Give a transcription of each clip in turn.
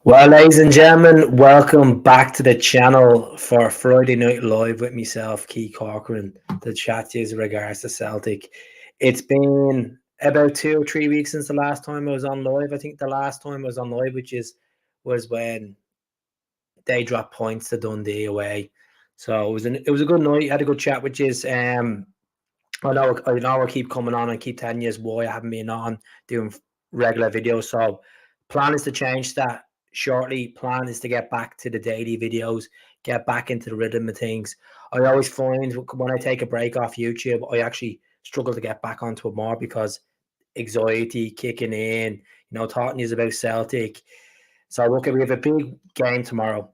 Well, ladies and gentlemen, welcome back to the channel for Friday Night Live with myself, Keith Corcoran, to chat to you in regards to Celtic. It's been about 2 or 3 weeks since the last time I was on live. I think the last time I was on live, was when they dropped points to Dundee away. So it was a good night. I had a good chat with you. I know I keep coming on and keep telling you why I haven't been on doing regular videos. So plan is to change that shortly. Plan is to get back to the daily videos, get back into the rhythm of things. I always find when I take a break off YouTube, I actually struggle to get back onto it more because anxiety kicking in, talking is about Celtic. So look, we have a big game tomorrow.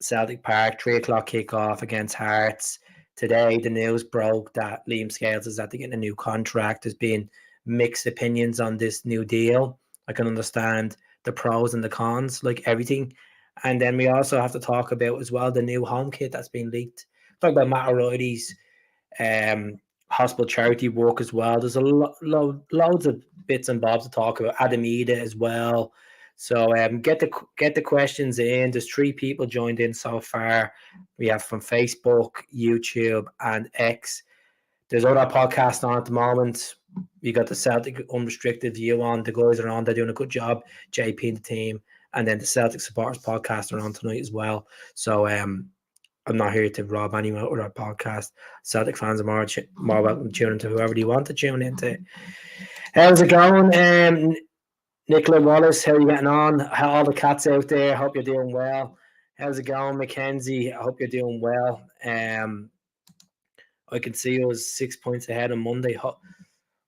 Celtic Park, 3 o'clock kickoff against Hearts. Today, the news broke that Liam Scales is getting a new contract. There's been mixed opinions on this new deal. I can understand the pros and the cons, like everything. And then we also have to talk about as well the new home kit that's been leaked. Talk about Matt O'Reilly's hospital charity work as well. There's loads of bits and bobs to talk about. Adamida as well. So get the questions in. There's 3 people joined in so far. We have from Facebook, YouTube, and X. There's other podcasts on at the moment. We got the Celtic Unrestricted View on. The guys are on. They're doing a good job. JP and the team. And then the Celtic Supporters podcast are on tonight as well. So I'm not here to rob anyone or our podcast. Celtic fans are more welcome to tune into whoever you want to tune into. How's it going? Nicola Wallace, how are you getting on? How all the cats out there? Hope you're doing well. How's it going, Mackenzie? I hope you're doing well. I can see you was 6 points ahead on Monday.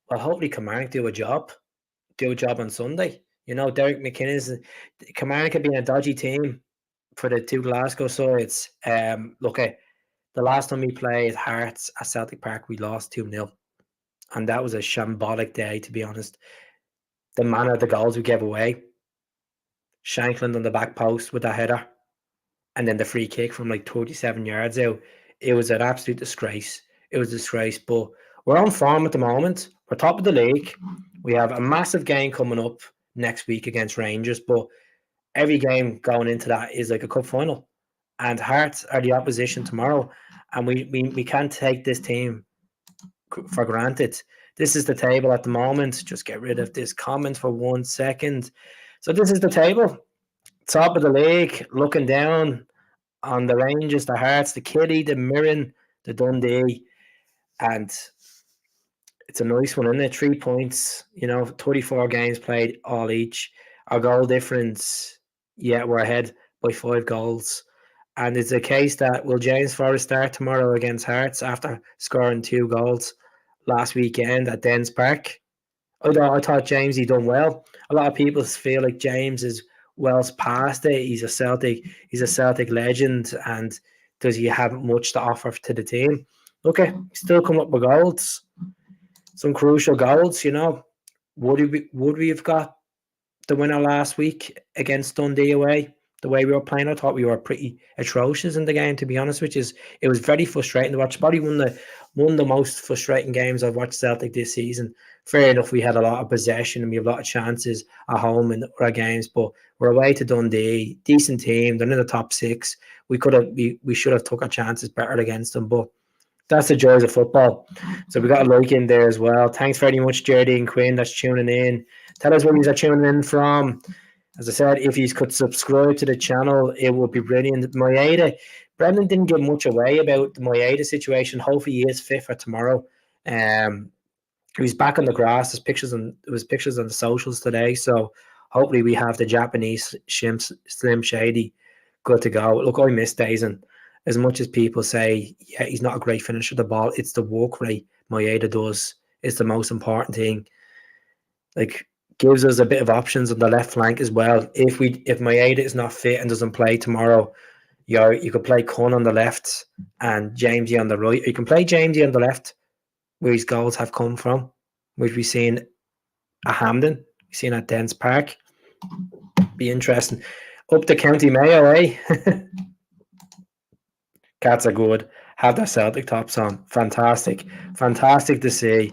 Well, hopefully Kilmarnock do a job on Sunday. Derek McKinnon Kilmarnock had been a dodgy team for the 2 Glasgow sides. Look, the last time we played Hearts at Celtic Park, we lost 2-0. And that was a shambolic day, to be honest. The manner of the goals we gave away. Shankland on the back post with that header. And then the free kick from like 37 yards out. It was an absolute disgrace. It was a disgrace. But we're on form at the moment. We're top of the league. We have a massive game coming up next week against Rangers. But every game going into that is like a cup final. And Hearts are the opposition tomorrow. And we can't take this team for granted. This is the table at the moment. Just get rid of this comment for 1 second. So this is the table. Top of the league, looking down on the Rangers, the Hearts, the Kitty, the Mirren, the Dundee. And it's a nice one, isn't it? 3 points, 34 games played all each. Our goal difference, we're ahead by 5 goals. And it's a case that will James Forrest start tomorrow against Hearts after scoring 2 goals last weekend at Dens Park? I thought James, he done well. A lot of people feel like James is well past it. He's a Celtic legend, and does he have much to offer to the team? Okay, still come up with goals, some crucial goals. Would we have got the winner last week against Dundee away? The way we were playing, I thought we were pretty atrocious in the game, to be honest, it was very frustrating to watch. Probably one of the most frustrating games I've watched Celtic this season. Fair enough, we had a lot of possession and we have a lot of chances at home in our games, but we're away to Dundee, decent team, they're in the top 6. We should have took our chances better against them, but that's the joys of football. So we got a like in there as well. Thanks very much, Jerdy and Quinn, that's tuning in. Tell us where you are tuning in from. As I said, if you could subscribe to the channel, it would be brilliant. Moyeda, Brendan didn't give much away about the Moyeda situation. Hopefully he is fit for tomorrow. He's back on the grass. There was pictures on the socials today. So hopefully we have the Japanese Slim Shady good to go. Look, I miss Dazen. As much as people say, he's not a great finisher of the ball, it's the work rate Moyeda does. It's the most important thing. Like, gives us a bit of options on the left flank as well. If Maeda is not fit and doesn't play tomorrow, you could play Kun on the left and Jamesy on the right. You can play Jamesy on the left, where his goals have come from, which we've seen at Hampden, we've seen at Dens Park. Be interesting. Up to County Mayo, eh? Cats are good. Have their Celtic tops on. Fantastic to see.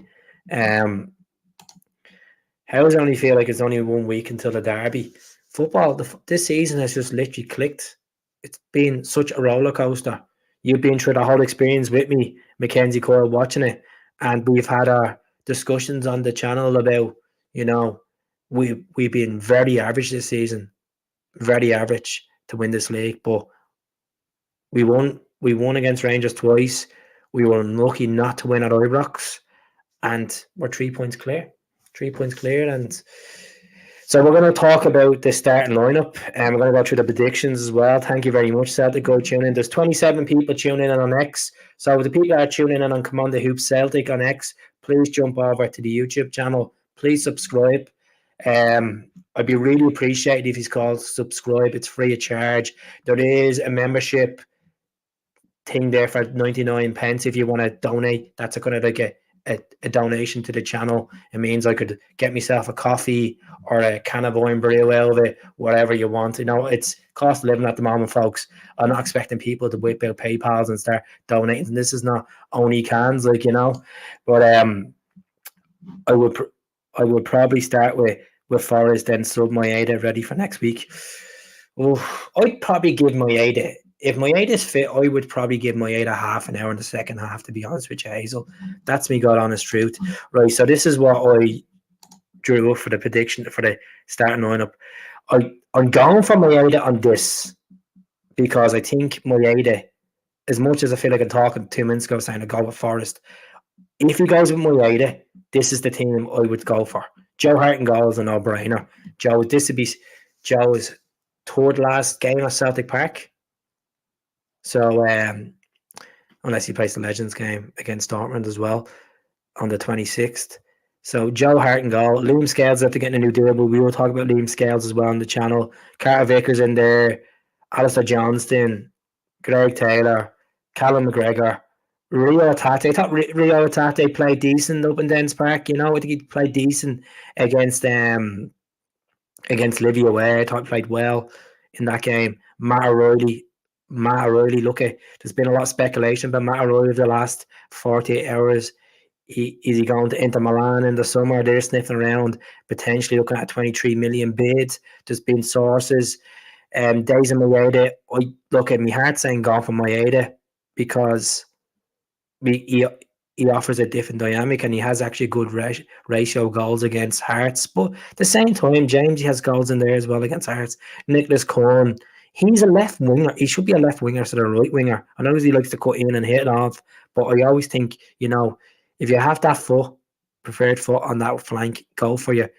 How does it only feel like it's only 1 week until the derby? football, this season has just literally clicked. It's been such a roller coaster. You've been through the whole experience with me, Mackenzie Coyle, watching it, and we've had our discussions on the channel about, we've been very average this season, very average to win this league, but we won. We won against Rangers twice. We were unlucky not to win at Ibrox, and we're 3 points clear. 3 points clear, and so we're going to talk about the starting lineup, and we're going to go through the predictions as well. Thank you very much, Celtic. Go tune in. There's 27 people tuning in on X. So the people that are tuning in on Come On The Hoop Celtic on X, please jump over to the YouTube channel. Please subscribe. I'd be really appreciated if you call subscribe. It's free of charge. There is a membership thing there for 99 pence if you want to donate. That's a kind of like a donation to the channel. It means I could get myself a coffee or a can of wine brew out of it, whatever you want. It's cost of living at the moment, folks. I'm not expecting people to whip out PayPals and start donating. And this is not only cans, but I would probably start with Forrest, then sub Maeda ready for next week. I'd probably give Maeda. If Maeda is fit, I would probably give Maeda half an hour in the second half, to be honest with you, Hazel. That's me God honest truth. Right, so this is what I drew up for the prediction for the starting lineup. I'm going for Maeda on this because I think Maeda, as much as I feel like I'm talking 2 minutes ago saying I go with Forrest, if he goes with Maeda, this is the team I would go for. Joe Hart and goal is a no-brainer. This would be Joe's third last game at Celtic Park. So, unless he plays the Legends game against Dortmund as well on the 26th. So, Joe Hart and goal. Liam Scales after getting a new deal, but we will talk about Liam Scales as well on the channel. Carter Vickers in there. Alistair Johnston. Greg Taylor. Callum McGregor. Rio Tate. I thought Rio Tate played decent up in Dens Park. I think he played decent against Livy away. I thought he played well in that game. Matt O'Reilly, there's been a lot of speculation about Matt O'Reilly over the last 48 hours. Is he going to Inter Milan in the summer? They're sniffing around, potentially looking at a 23 million bid. There's been sources. Days of Maeda, I look at my heart saying go for Maeda because he offers a different dynamic and he has actually good ratio goals against Hearts. But at the same time, James, he has goals in there as well against Hearts. Nicholas Corn, he's a left winger. He should be a left winger instead of a right winger. I know he likes to cut in and hit off, but I always think, if you have that preferred foot on that flank, go for you.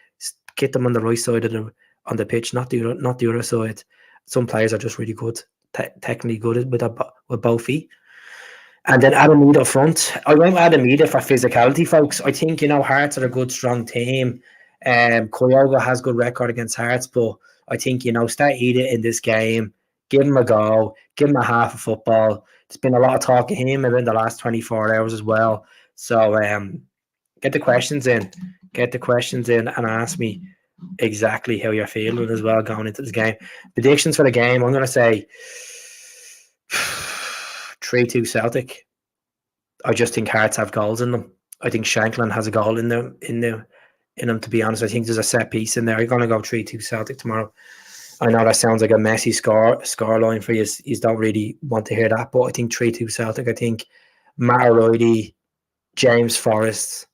Get them on the right side on the pitch, not the other side. Some players are just really good, technically good with both feet. And then Adam Mead up front. I went with Adam Mead for physicality, folks. I think, Hearts are a good, strong team. Kyogo has good record against Hearts, but I think, start Eda in this game. Give him a go. Give him a half of football. There's been a lot of talk of him in the last 24 hours as well. So get the questions in. And ask me exactly how you're feeling as well going into this game. Predictions for the game, I'm going to say 3-2 Celtic. I just think Hearts have goals in them. I think Shanklin has a goal in them, to be honest. I think there's a set piece in there. I'm going to go 3-2 Celtic tomorrow. I know that sounds like a messy score line for you. You don't really want to hear that, but I think 3-2 Celtic. I think Matt O'Reilly, James Forrest,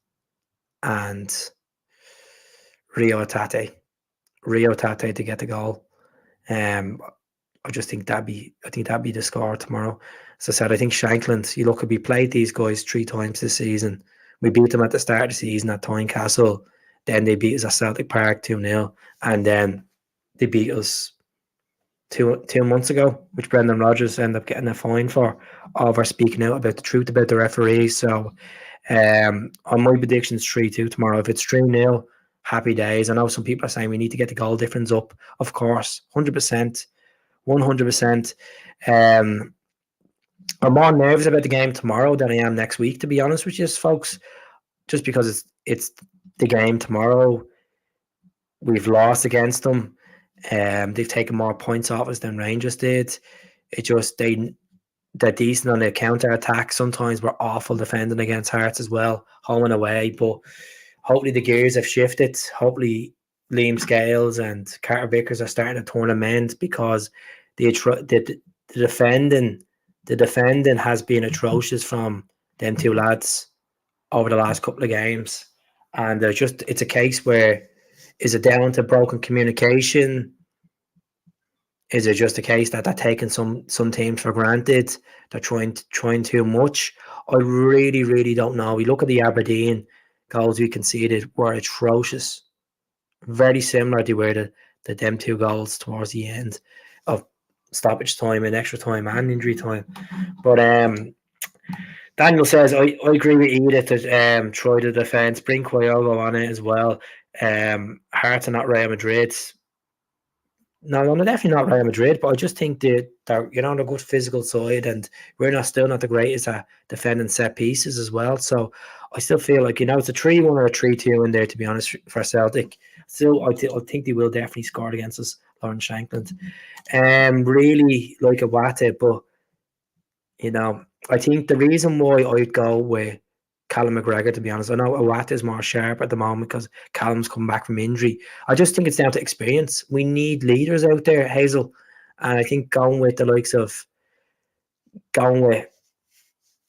and Rio Tate to get the goal. I just think that'd be the score tomorrow. As I said, I think Shankland, we played these guys 3 times this season. We beat them at the start of the season at Tynecastle. Then they beat us at Celtic Park 2-0. And then they beat us two months ago, which Brendan Rodgers ended up getting a fine for over speaking out about the truth about the referees. So on my predictions, 3-2 tomorrow. If it's 3-0, happy days. I know some people are saying we need to get the goal difference up. Of course, 100%. 100%. I'm more nervous about the game tomorrow than I am next week, to be honest with you, folks. Just because it's the game tomorrow. We've lost against them. They've taken more points off us than Rangers did. They're decent on the counter attack. Sometimes we're awful defending against Hearts as well, home and away. But hopefully the gears have shifted. Hopefully Liam Scales and Carter Vickers are starting to tournament because the defending has been atrocious from them two lads over the last couple of games, and it's a case where, is it down to broken communication? Is it just a case that they're taking some teams for granted? They're trying too much. I really, really don't know. We look at the Aberdeen goals we conceded were atrocious, very similar to where the them two goals towards the end of stoppage time and extra time and injury time. But Daniel says, I agree with Edith that try the defence, bring Kyogo on it as well. Hearts are not Real Madrid. No, they're definitely not Real Madrid, but I just think they're on a good physical side, and we're still not the greatest at defending set pieces as well. So I still feel like, it's a 3-1 or a 3-2 in there, to be honest, for Celtic. Still, I think they will definitely score against us, Lawrence Shankland. Really like Iwata, but I think the reason why I'd go with Callum McGregor, to be honest, I know Iwata is more sharp at the moment because Callum's come back from injury. I just think it's down to experience. We need leaders out there, Hazel, and I think going with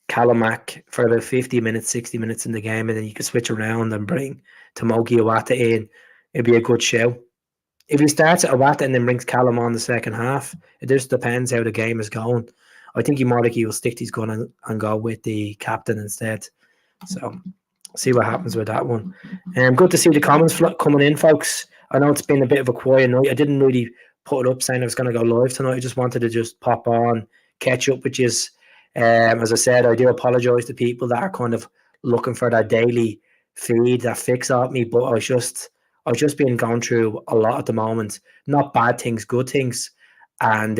Callum Mack for about 50 minutes, 60 minutes in the game, and then you can switch around and bring Tomoki Iwata in, it'd be a good show. If he starts at Iwata and then brings Callum on the second half, it just depends how the game is going. I think he will stick to his gun and go with the captain instead. So, see what happens with that one. Good to see the comments coming in, folks. I know it's been a bit of a quiet night. I didn't really put it up saying I was going to go live tonight. I just wanted to just pop on, catch up with you. As I said, I do apologise to people that are kind of looking for that daily feed, that fix at me, but I've just been going through a lot at the moment. Not bad things, good things. And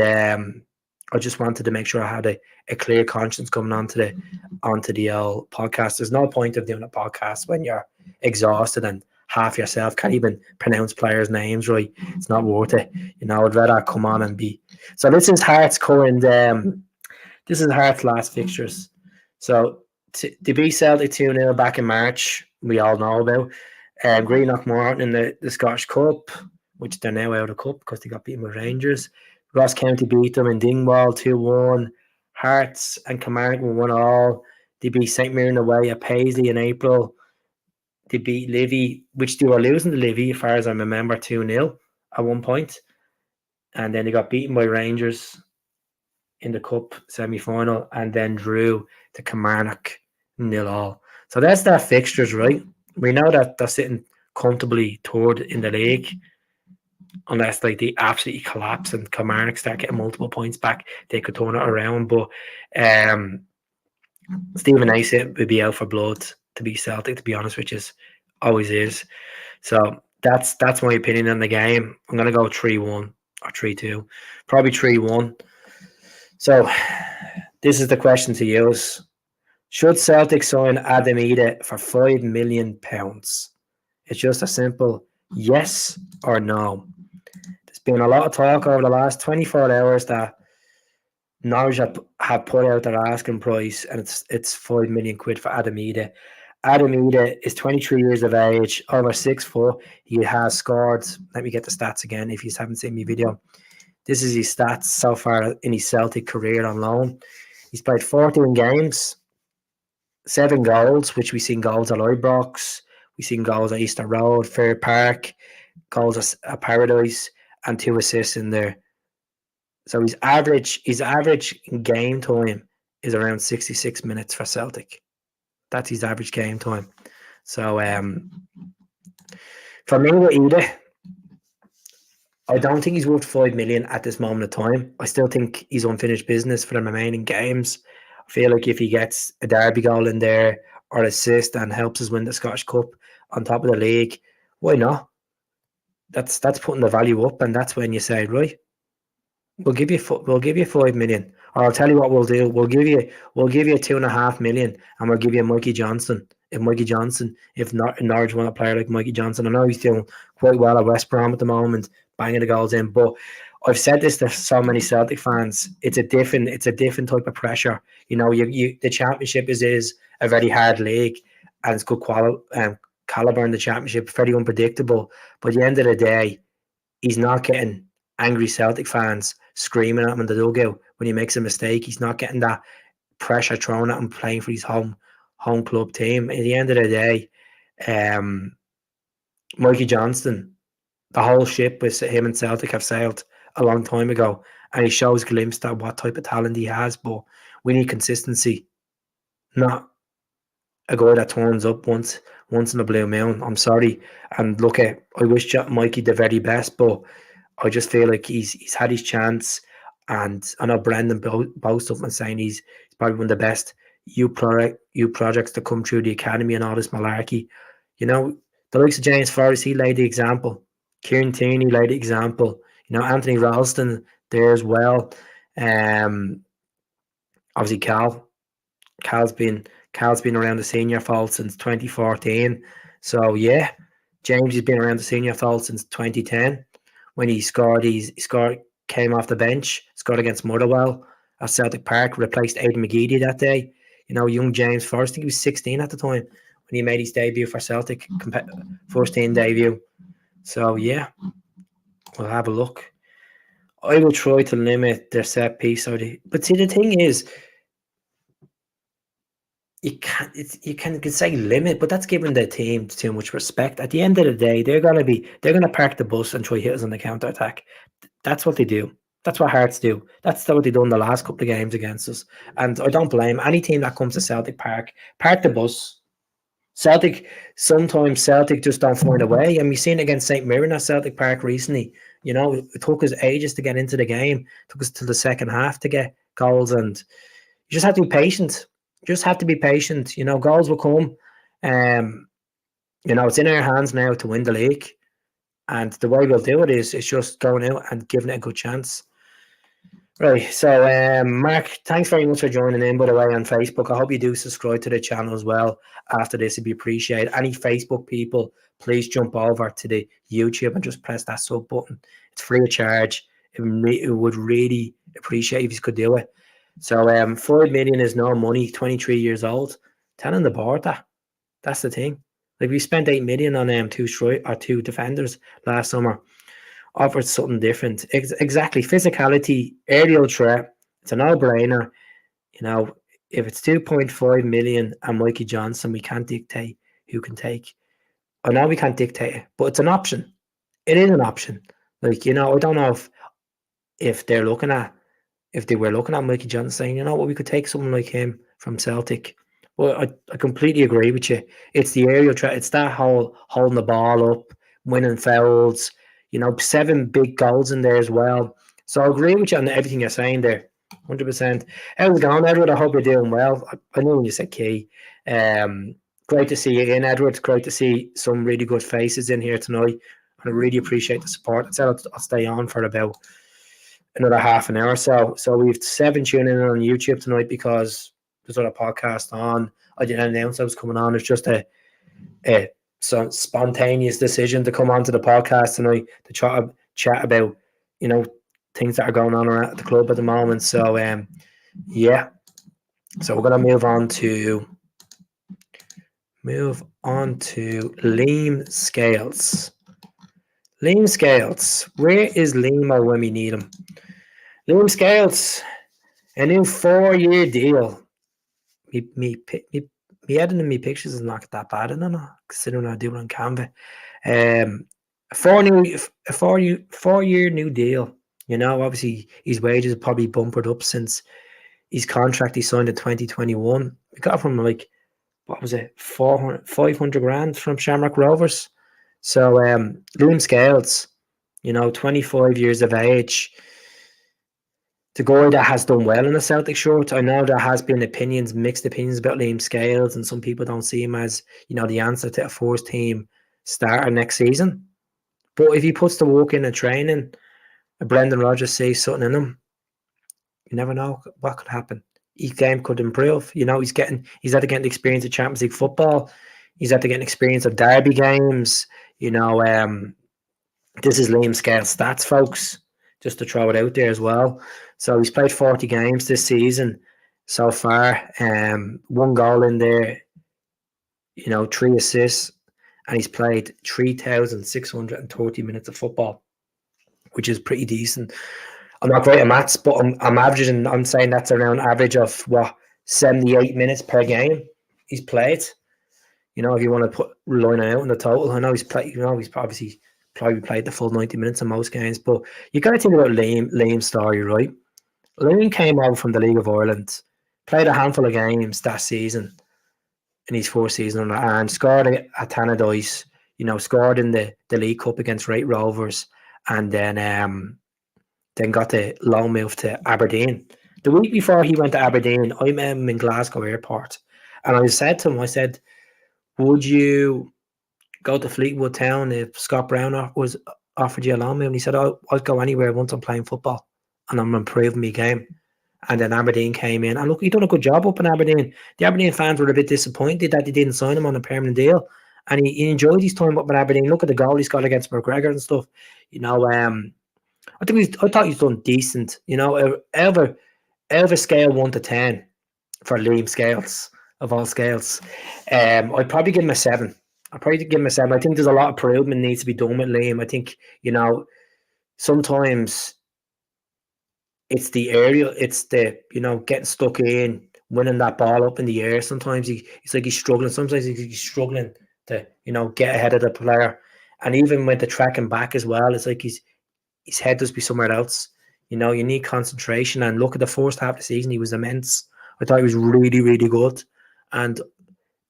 I just wanted to make sure I had a clear conscience coming onto the old podcast. There's no point of doing a podcast when you're exhausted and half yourself can't even pronounce players' names right. It's not worth it. I'd rather come on and be. So this is Hearts current. This is Hearts' last fixtures. So to beat Celtic 2-0 back in March, we all know about. Greenock Morton in the Scottish Cup, which they're now out of cup because they got beaten with Rangers. Ross County beat them in Dingwall 2-1. Hearts and Kilmarnock were 1-1. They beat St Mirren away at Paisley in April. They beat Livy, which they were losing to Livy, as far as I remember, 2-0 at one point. And then they got beaten by Rangers in the Cup semi-final and then drew to Kilmarnock 0-0. So that's their fixtures, right? We know that they're sitting comfortably third in the league. Unless they absolutely collapse and Kilmarnock start getting multiple points back, they could turn it around. But Stephen Ace would be out for blood to be Celtic, to be honest, which is always is. So that's my opinion on the game. I'm gonna go 3-1 or 3-2, probably 3-1. So this is the question to use: should Celtic sign Adam Ida for £5 million? It's just a simple yes or no. Been a lot of talk over the last 24 hours that Norwich have put out their asking price, and it's £5 million for Adam Ida. Adam Ida is 23 years of age, over 6 foot. He has scored. Let me get the stats again. If you haven't seen my video, this is his stats so far in his Celtic career on loan. He's played 14 games, 7 goals, which we've seen goals at Ibrox, we've seen goals at Easter Road, Fair Park, goals at Paradise, and 2 assists in there. So his average game time is around 66 minutes for Celtic. That's his average game time. So for me with Ida, I don't think he's worth $5 million at this moment of time. I still think he's unfinished business for the remaining games. I feel like if he gets a derby goal in there or assist and helps us win the Scottish Cup on top of the league, why not? That's putting the value up, and that's when you say, right, we'll give you $5 million, or I'll tell you what we'll do. We'll give you $2.5 million, and we'll give you Mikey Johnson. If Norwich want a player like Mikey Johnson, I know he's doing quite well at West Brom at the moment, banging the goals in. But I've said this to so many Celtic fans. It's a different type of pressure. The Championship is a very hard league, and it's good caliber in the Championship, very unpredictable. But at the end of the day, he's not getting angry Celtic fans screaming at him in the dugout when he makes a mistake. He's not getting that pressure thrown at him playing for his home club team. At the end of the day, Mikey Johnston, the whole ship with him and Celtic have sailed a long time ago, and he shows glimpsed at what type of talent he has. But we need consistency, not a guy that turns up once in a blue moon. I'm sorry, and look at I wish Mikey the very best, but I just feel like he's had his chance, and I know Brendan boasts up and saying he's probably one of the best youth projects to come through the academy and all this malarkey. You know, the likes of James Forrest, he laid the example. Kieran Tierney laid the example. You know, Anthony Ralston there as well. Obviously Cal's been around the senior fold since 2014. So yeah, James has been around the senior fold since 2010 when he came off the bench, scored against Motherwell at Celtic Park, replaced Aidan McGeady that day. You know, young James Forrest, I think he was 16 at the time when he made his debut for Celtic, first team debut. So yeah, we'll have a look. I will try to limit their set piece. But see, the thing is, you can say limit, but that's giving the team too much respect. At the end of the day, they're gonna park the bus and try hit us on the counter attack. That's what they do. That's what Hearts do. That's what they've done the last couple of games against us. And I don't blame any team that comes to Celtic Park. Park the bus. Sometimes Celtic just don't find a way. And we've seen it against St. Mirren at Celtic Park recently. You know, it took us ages to get into the game. It took us till the second half to get goals. And you just have to be patient. You know, goals will come. You know, it's in our hands now to win the league. And the way we'll do it is just going out and giving it a good chance. Right, so Mark, thanks very much for joining in, by the way, on Facebook. I hope you do subscribe to the channel as well after this. It'd be appreciated. Any Facebook people, please jump over to the YouTube and just press that sub button. It's free of charge. It would really appreciate if you could do it. So 5 million is no money, 23 years old. Tell him the board that. That's the thing. Like, we spent 8 million on two defenders last summer. Offered something different. Exactly. Physicality, aerial threat. It's a no-brainer. You know, if it's 2.5 million and Mikey Johnson, we can't dictate who can take. I know we can't dictate it, but it's an option. It is an option. Like, you know, I don't know if they were looking at Mikey Johnson saying, you know what, we could take someone like him from Celtic. Well, I completely agree with you. It's the aerial threat. It's that whole holding the ball up, winning fouls. You know, 7 big goals in there as well. So I agree with you on everything you're saying there, 100%. How's it going, Edward? I hope you're doing well. I know when you said key. Great to see you in, Edward. Great to see some really good faces in here tonight. And I really appreciate the support. I said I'll stay on for about another half an hour or so. So we've 7 tuning in on YouTube tonight because there's other podcast on. I didn't announce I was coming on. It's just a spontaneous decision to come onto the podcast tonight to try to chat about, you know, things that are going on around the club at the moment. So yeah, so we're gonna move on to Liam Scales. Where is Liam when we need him? Liam Scales, a new 4-year deal. Me editing me pictures is not that bad, I don't know, considering I do it on Canva. A 4-year new deal. You know, obviously his wages have probably bumpered up since his contract he signed in 2021. We got from like, what was it, 500 grand from Shamrock Rovers. So Liam Scales, you know, 25 years of age. The guy that has done well in the Celtic shirt. I know there has been mixed opinions about Liam Scales, and some people don't see him as, you know, the answer to a first team starter next season. But if he puts the work in and training, Brendan Rodgers sees something in him, you never know what could happen. Each game could improve. You know, he's had to get the experience of Champions League football. He's had to get an experience of derby games. You know, this is Liam Scales' stats, folks, just to throw it out there as well. So he's played 40 games this season so far. 1 goal in there, you know, 3 assists and he's played 3,630 minutes of football, which is pretty decent. I'm not great at maths, but I'm averaging. I'm saying that's around average of 78 minutes per game he's played. If you want to put line out in the total, I know he's played. He's obviously probably played the full 90 minutes in most games. But you got to think about Liam's story, right? Liam came over from the League of Ireland, played a handful of games that season in his fourth season, and scored a ton of dice. Scored in the League Cup against Wright Rovers, and then got the loan move to Aberdeen. The week before he went to Aberdeen, I met him in Glasgow Airport, and I said to him, I said, would you go to Fleetwood Town if Scott Brown was offered you a loan move? And he said, I'll go anywhere once I'm playing football and I'm improving my game. And then Aberdeen came in. And look, he done a good job up in Aberdeen. The Aberdeen fans were a bit disappointed that they didn't sign him on a permanent deal. And he enjoyed his time up in Aberdeen. Look at the goal he's got against McGregor and stuff. I thought he's done decent. Out of a scale 1 to 10 for Liam Scales, of all scales, I'd probably give him a 7. I'd probably give him a 7. I think there's a lot of improvement needs to be done with Liam. I think, sometimes it's the area, it's the, getting stuck in, winning that ball up in the air. Sometimes it's like he's struggling. Sometimes he's struggling to, get ahead of the player. And even with the tracking back as well, it's like his head does be somewhere else. You need concentration. And look at the first half of the season, he was immense. I thought he was really, really good. And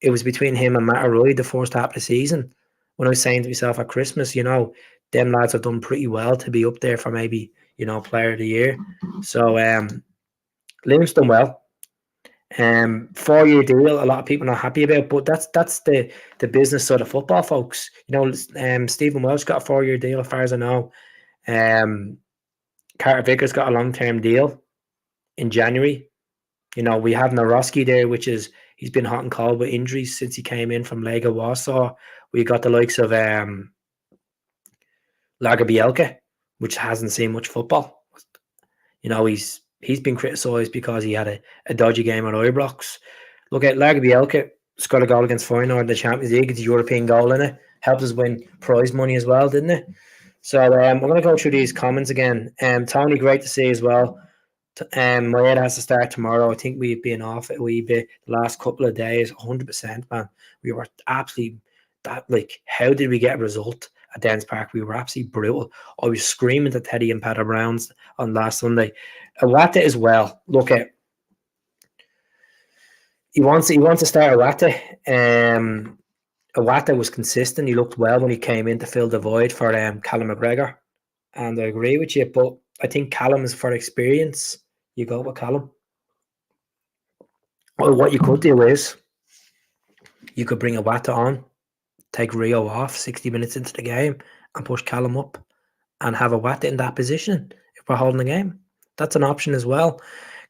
it was between him and Matt O'Roy the first half of the season. When I was saying to myself at Christmas, them lads have done pretty well to be up there for maybe, player of the year. So Liam's done well. 4-year deal, a lot of people are not happy about, but that's the business side of football, folks. Stephen Welsh got a 4-year deal, as far as I know. Carter Vickers got a long-term deal in January. We have Naroski there, which is he's been hot and cold with injuries since he came in from Lega Warsaw. We got the likes of Lagerbielke, which hasn't seen much football. He's been criticised because he had a dodgy game at Ibrox. Look at Lagerbielke, scored a goal against Feyenoord in the Champions League. It's a European goal in it. Helped us win prize money as well, didn't it? So I'm going to go through these comments again. Tony, great to see you as well. My head has to start tomorrow. I think we've been off a wee bit the last couple of days. 100%, man. We were absolutely how did we get a result at Dens Park? We were absolutely brutal. I was screaming to Teddy and Peter Browns on last Sunday. Awata as well. Look at he wants to start Awata. Awata was consistent. He looked well when he came in to fill the void for Callum McGregor. And I agree with you, but I think Callum is for experience. You go with Callum. Well, what you could do is you could bring Awata on, take Rio off 60 minutes into the game and push Callum up and have Awata in that position if we're holding the game. That's an option as well.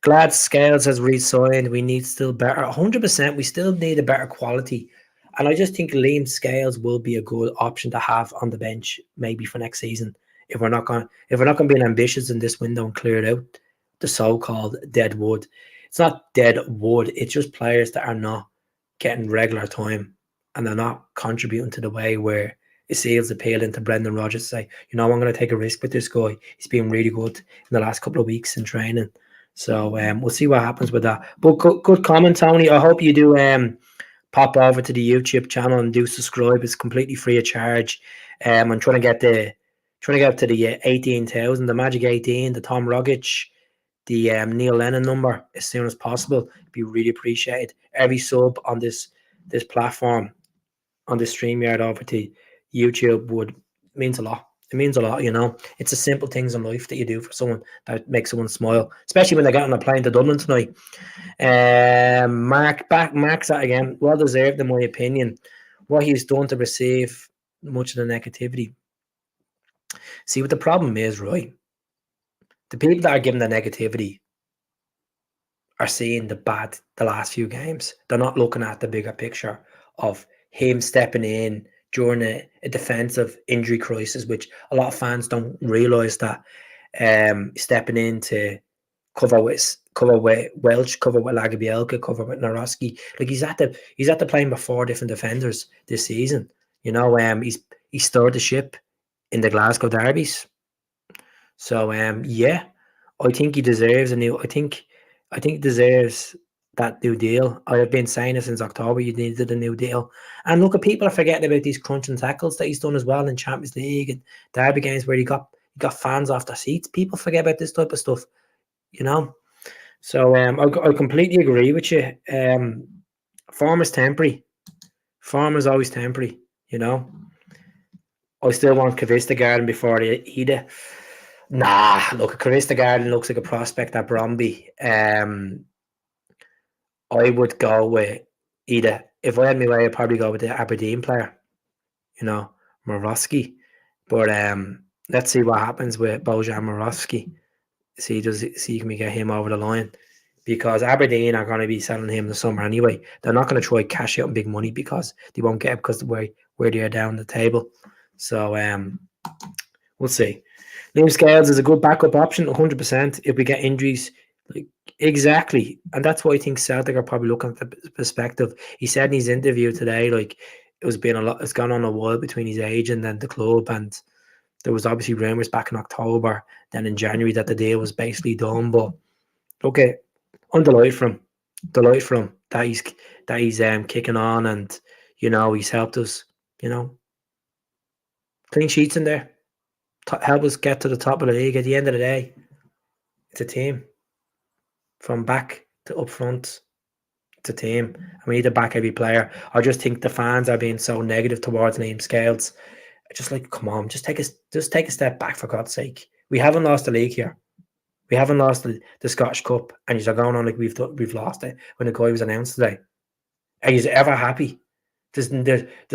Glad Scales has re-signed. We need still better. 100%, we still need a better quality. And I just think Liam Scales will be a good option to have on the bench maybe for next season. If we're not going to be ambitious in this window and clear it out, the so-called dead wood. It's not dead wood. It's just players that are not getting regular time and they're not contributing to the way where it seals appealing to Brendan Rodgers to say, I'm going to take a risk with this guy. He's been really good in the last couple of weeks in training. So we'll see what happens with that. But good comment, Tony. I hope you do pop over to the YouTube channel and do subscribe. It's completely free of charge. I'm trying to get up to the 18,000, the Magic 18, the Tom Rogic, the Neil Lennon number as soon as possible. It'd be really appreciated. Every sub on this platform, on this StreamYard over to YouTube means a lot. It means a lot, It's the simple things in life that you do for someone that makes someone smile, especially when they get on a plane to Dublin tonight. Mark's that again. Well deserved, in my opinion. What he's done to receive much of the negativity. See, what the problem is, right? The people that are giving the negativity are seeing the last few games. They're not looking at the bigger picture of him stepping in during a defensive injury crisis, which a lot of fans don't realise that stepping in to cover with Welsh, cover with Lagerbielke, cover with Naroski. Like he's at the playing with 4 different defenders this season. You know, he stirred the ship in the Glasgow derbies. So yeah, I think he deserves a new. I think he deserves that new deal. I have been saying it since October. You needed a new deal. And look, at people are forgetting about these crunching tackles that he's done as well in Champions League and derby games where he got fans off their seats. People forget about this type of stuff. You know. So I completely agree with you. Form is temporary. Form is always temporary. You know. I still want Kavista Garden before they eat it. Nah, look, Kavista Garden looks like a prospect at Bromby. I would go with either, if I had my way, I'd probably go with the Aberdeen player, you know, Morawski. But let's see what happens with Bojan Morawski. See can we get him over the line, because Aberdeen are going to be selling him in the summer anyway. They're not going to try cash out big money because they won't get it because of where they are down the table. So we'll see. Liam Scales is a good backup option, 100%. If we get injuries, like exactly, and that's why I think Celtic are probably looking at the perspective. He said in his interview today, like it's gone on a while between his agent and the club, and there was obviously rumours back in October, then in January that the deal was basically done. But okay, I'm delighted for him. Delighted for him that he's kicking on, and he's helped us. Clean sheets in there. Help us get to the top of the league. At the end of the day, it's a team. From back to up front, it's a team. And we need to back every player. I just think the fans are being so negative towards Liam Scales. Just like, come on, just take a step back, for God's sake. We haven't lost the league here. We haven't lost the Scottish Cup, and you're going on like we've lost it when the guy was announced today. Are you ever happy? There's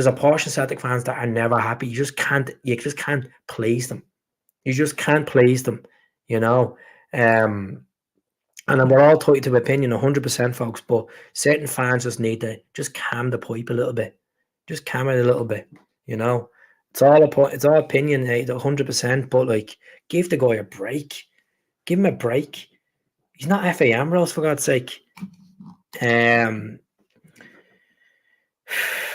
a portion of Celtic fans that are never happy. You just can't please them. You just can't please them, And then we're all tied to opinion, 100%, folks. But certain fans just need to just calm the pipe a little bit. Just calm it a little bit, It's all opinion, 100%. But like, give the guy a break. Give him a break. He's not F.A. Ambrose, for God's sake.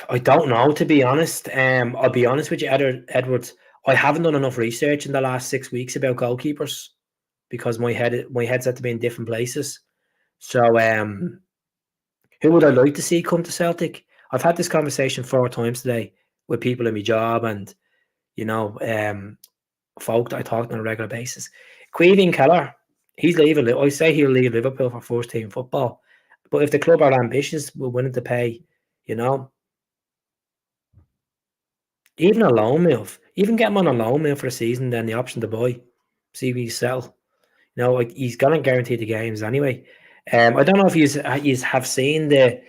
I don't know, to be honest. I'll be honest with you, Edwards. I haven't done enough research in the last 6 weeks about goalkeepers because my head's had to be in different places. So, who would I like to see come to Celtic? I've had this conversation 4 times today with people in my job and, folk that I talk to on a regular basis. Caoimhín Kelleher, he's leaving. I say he'll leave Liverpool for first team football. But if the club are ambitious, we're willing to pay, even a loan move, even get him on a loan move for a season, then the option to buy, see if he sell. He's going to guarantee the games anyway. I don't know if you have seen the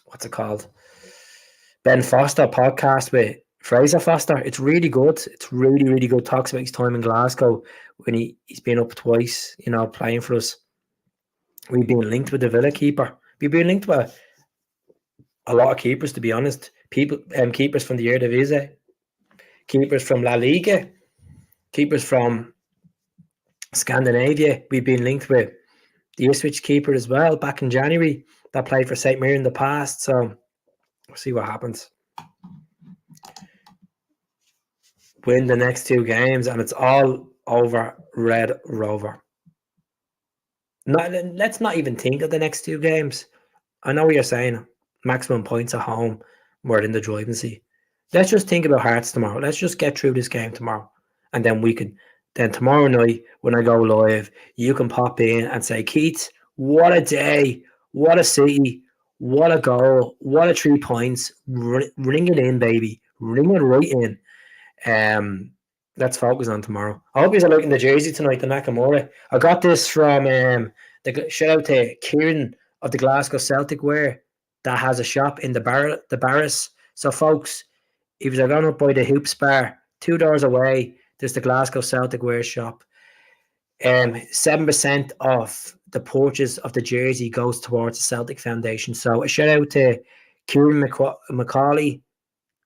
what's it called? Ben Foster podcast with Fraser Foster. It's really good. It's really, really good. Talks about his time in Glasgow when he's been up twice, playing for us. We've been linked with the Villa keeper. We've been linked with a lot of keepers, to be honest. Keepers from the Eredivisie, keepers from La Liga, keepers from Scandinavia. We've been linked with the Ipswich keeper as well back in January that played for St. Mirren in the past. So we'll see what happens. Win the next 2 games and it's all over Red Rover. Let's not even think of the next 2 games. I know what you're saying. Maximum points at home. We're in the driving seat. Let's just think about Hearts tomorrow. Let's just get through this game tomorrow. And then then tomorrow night, when I go live, you can pop in and say, Keith, what a day. What a city. What a goal. What a 3 points. Ring it in, baby. Ring it right in. Let's focus on tomorrow. I hope you're liking the jersey tonight, the Nakamura. I got this from shout out to Kieran of the Glasgow Celtic Wear that has a shop in the Barras. So, folks, if you're going up by the Hoops Bar, 2 doors away, there's the Glasgow Celtic Wear shop. 7% of the purchase of the jersey goes towards the Celtic Foundation. So, a shout out to Kieran McCauley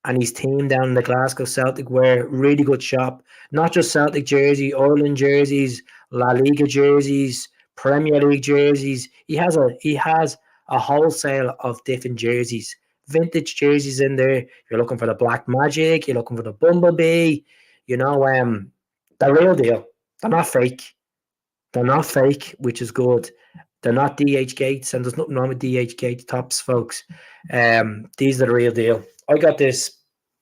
and his team down in the Glasgow Celtic Wear. Really good shop. Not just Celtic jersey, Ireland jerseys, La Liga jerseys, Premier League jerseys. He has a wholesale of different jerseys. vintage jerseys in there. You're looking for the Black Magic. You're looking for the Bumblebee. The real deal. They're not fake. They're not fake, which is good. They're not DH Gates, and there's nothing wrong with DH Gates tops, folks. These are the real deal. I got this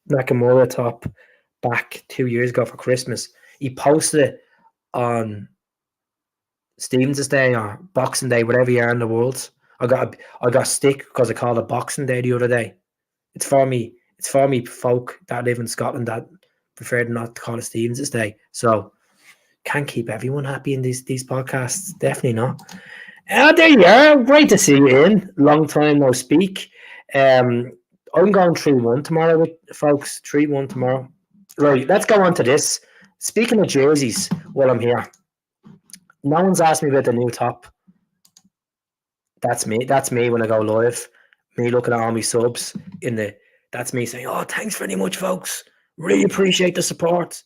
Nakamura top back 2 years ago for Christmas. He posted it on Stevens' Day or Boxing Day, whatever you are in the world. I got stick because I called it Boxing Day the other day. It's for me. It's for me folk that live in Scotland that prefer not to call it Stevens' Day. So can't keep everyone happy in these podcasts. Definitely not. There you are. Great to see you in. Long time no speak. I'm going 3-1 tomorrow, with folks. 3-1 tomorrow. Right, let's go on to this. Speaking of jerseys, while I'm here, no one's asked me about the new top. That's me. That's me when I go live. Me looking at all my subs that's me saying, "Oh, thanks very much, folks. Really appreciate the support.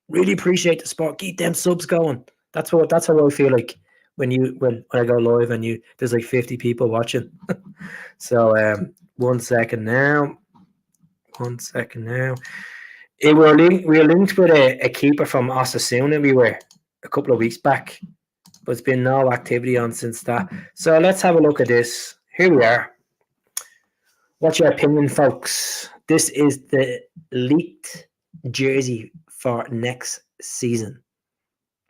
Really appreciate the support. Keep them subs going." That's how I feel like when I go live and there's like 50 people watching. So 1 second now. 1 second now. We were linked with a keeper from Osasuna. We were a couple of weeks back, but there's been no activity on since that. So let's have a look at this. Here we are. What's your opinion, folks? This is the leaked jersey for next season.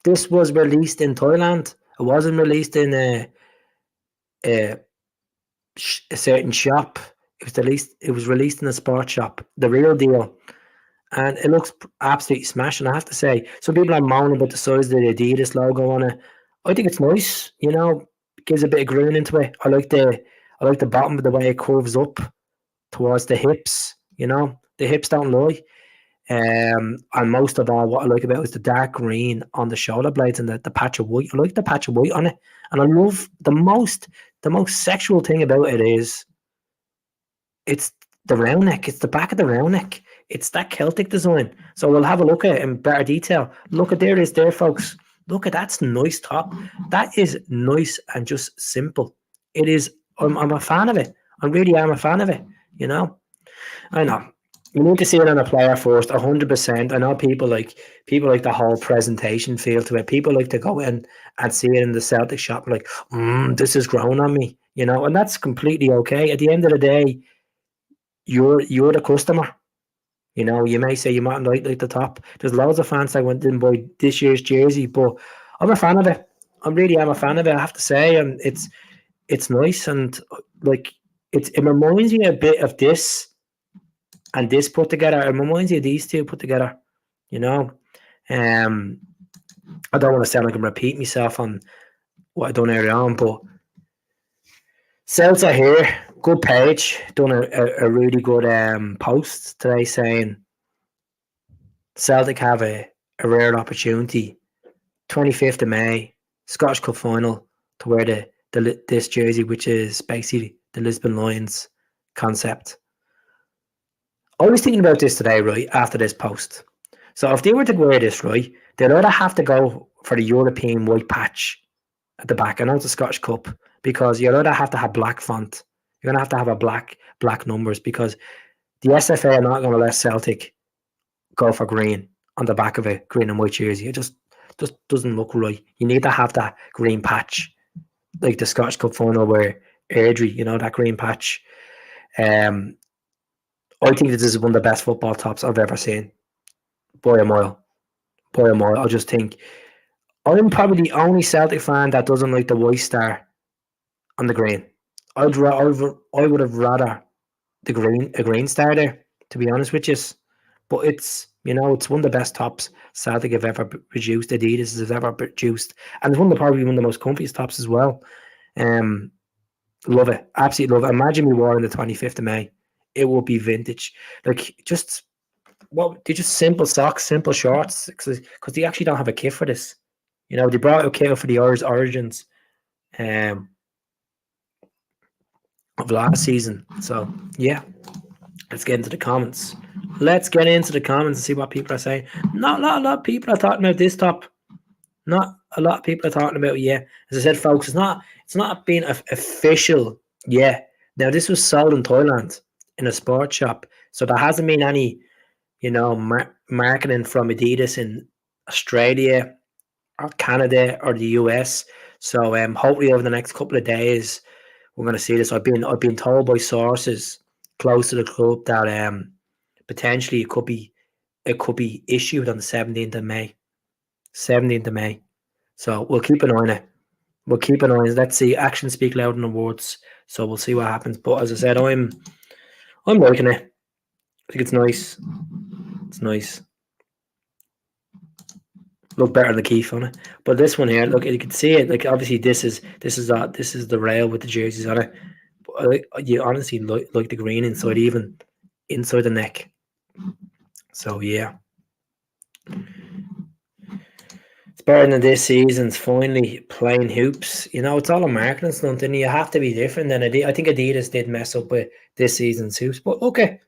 This was released in Thailand. It wasn't released in a certain shop. It was released in a sports shop. The real deal. And it looks absolutely smashing, I have to say. Some people are moaning about the size of the Adidas logo on it. I think it's nice, it gives a bit of green into it. I like the bottom of the way it curves up towards the hips, The hips don't lie. And most of all, what I like about it is the dark green on the shoulder blades and the patch of white. I like the patch of white on it. And I love the most sexual thing about it is it's the round neck. It's the back of the round neck. It's that Celtic design. So we'll have a look at it in better detail. Look at there it is there, folks. Look at that's nice top. That is nice and just simple. It is. I'm a fan of it. I really am a fan of it. I know. You need to see it on a player first, 100%. I know people like the whole presentation feel to it. People like to go in and see it in the Celtic shop, like, this is grown on me, and that's completely okay. At the end of the day, you're the customer. You may say you might like the top. There's loads of fans that went in buy this year's jersey, but I'm a fan of it. I really am a fan of it, I have to say, and it's nice and like it reminds me a bit of this and this put together. It reminds you of these two put together. I don't want to sound like I'm repeating myself on what I done earlier on, but Celtic here, good page, done a really good post today saying Celtic have a rare opportunity. 25th of May, Scottish Cup final, to wear this jersey, which is basically the Lisbon Lions concept. I was thinking about this today, right, after this post. So if they were to wear this, right, they'd either have to go for the European white patch at the back. I know it's a Scottish Cup, because you'll either have to have black font. You're going to have a black numbers, because the SFA are not going to let Celtic go for green on the back of a green and white jersey. It just doesn't look right. You need to have that green patch, like the Scottish Cup final where Airdrie, that green patch. I think this is one of the best football tops I've ever seen. By a mile. I just think I'm probably the only Celtic fan that doesn't like the white star on the green. I would have rather a green star there, to be honest with you. But it's it's one of the best tops Celtic have ever produced. Adidas has ever produced, and it's probably one of the most comfiest tops as well. Love it, absolutely love it. Imagine we wore on the 25th of May. It will be vintage. Like they're just simple socks, simple shorts, because they actually don't have a kit for this. They brought a kit for the Origins of last season. So yeah, let's get into the comments. Let's get into the comments and see what people are saying. Not a lot of people are talking about this top. Not a lot of people are talking about As I said, folks, it's not being official yet. Now, this was sold in Thailand. in a sports shop. So there hasn't been any, marketing from Adidas in Australia or Canada or the US. So hopefully over the next couple of days we're going to see this. I've been told by sources close to the club that potentially it could be issued on the 17th of May. 17th of May. So we'll keep an eye on it. We'll keep an eye on it. Let's see. Actions speak louder than words. So we'll see what happens. But as I said, I'm liking it. I think it's nice. It's nice. Look better than the Keith on it. But this one here, look, you can see it. Like obviously, this is the rail with the jerseys on it. But you honestly like the green inside, even inside the neck. So yeah, it's better than this season's finally playing hoops. It's all a marketing stunt, and you have to be different than Adidas. I think Adidas did mess up with this season's hoops, but okay.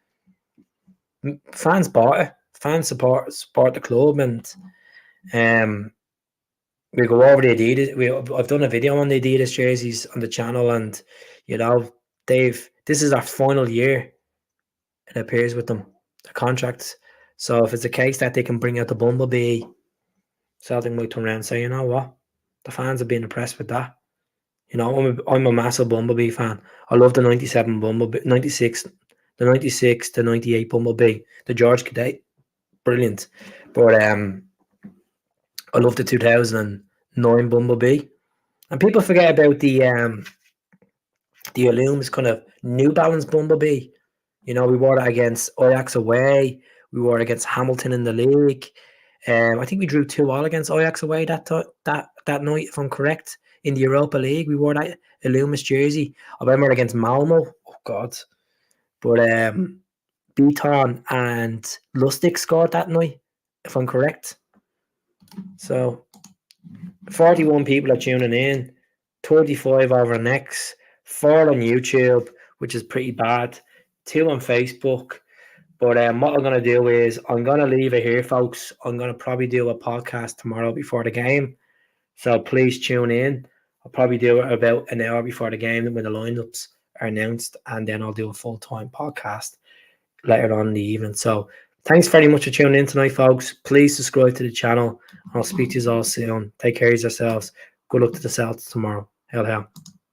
Fans bought it. Fans support the club, and we go over the Adidas. I've done a video on the Adidas jerseys on the channel, and this is our final year. It appears with them, the contracts. So if it's a case that they can bring out the Bumblebee, Celtic might turn around and say, you know what, the fans have been impressed with that. I'm a massive Bumblebee fan. I love the 97 Bumblebee, 96, the 96, the 98 Bumblebee, the George Cadet, brilliant. But I love the 2009 Bumblebee. And people forget about the Illumis kind of New Balance Bumblebee. We wore it against Ajax away. We wore it against Hamilton in the league. I think we drew 2-2 against Ajax away that night, if I'm correct, in the Europa League. We wore that Illumis jersey. I remember it against Malmo. Oh, God. But Beaton and Lustig scored that night, if I'm correct. So 41 people are tuning in, 35 over on X, 4 on YouTube, which is pretty bad, 2 on Facebook. But what I'm going to do is I'm going to leave it here, folks. I'm going to probably do a podcast tomorrow before the game. So please tune in. I'll probably do it about an hour before the game when the lineups are announced, and then I'll do a full-time podcast later on in the evening. So thanks very much for tuning in tonight, folks. Please subscribe to the channel. I'll speak to you all soon. Take care of yourselves. Good luck to the Celtics tomorrow. Hell.